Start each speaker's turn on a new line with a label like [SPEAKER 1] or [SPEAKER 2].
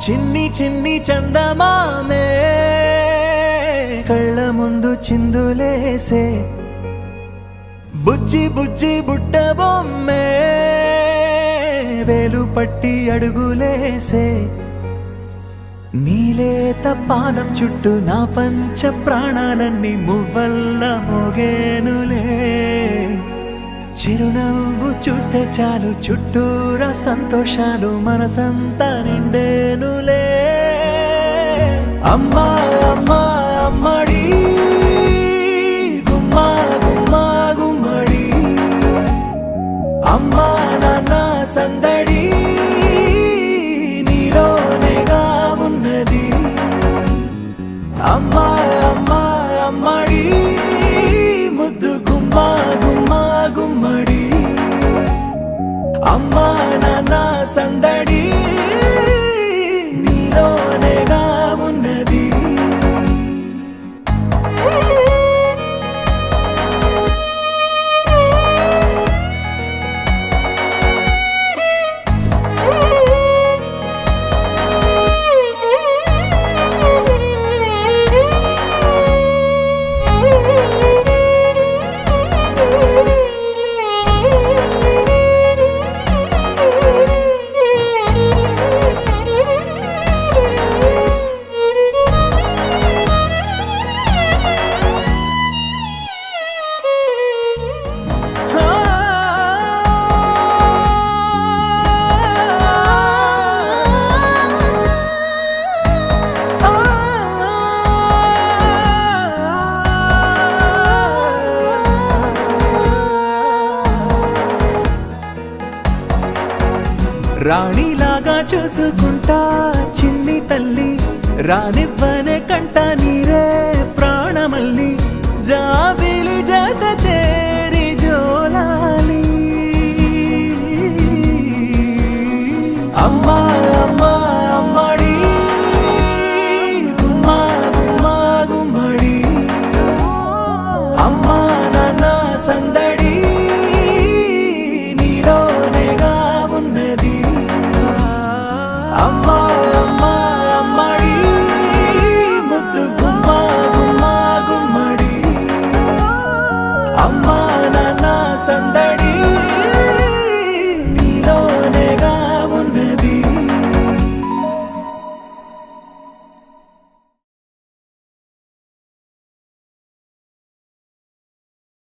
[SPEAKER 1] చిన్ని చిన్ని చందమామే కళ్ళ ముందు చిందులేసే బుజ్జి బుజ్జి బుట్ట బొమ్మే వేలు పట్టి అడుగులేసే నీలేత పానం చుట్టూ నా పంచ ప్రాణాలన్నీ మువ్వల్ల మోగేనులే చిరునవ్వు చూస్తే చాలు చుట్టూరా సంతోషాలు మనసంతా నిండేనులే అమ్మా అమ్మా అమ్మడి గుమ్మా గుమ్మా గుమ్మడి అమ్మా నాన్న సందడి నీలోనేగా ఉన్నది అమ్మా అమ్మా అమ్మడి ముద్దు గుమ్మా గుమ్మా గుమ్మడి అమ్మా నాన్న సందడి నీలోనేగా ఉన్నది రాణిలాగా చూసుకుంటా చిన్ని తల్లి రానివ్వనే కంట నీరే ప్రాణమల్లి జాబిలి జత చేరి జోలాలి అమ్మా అమ్మా అమ్మడి గుమ్మా గుమ్మా గుమ్మడి అమ్మా నాన్న సందడి నీలోనేగా ఉన్నది అమ్మా అమ్మా అమ్మడి ముద్దు గుమ్మా గుమ్మా గుమ్మడి అమ్మా నాన్న సందడి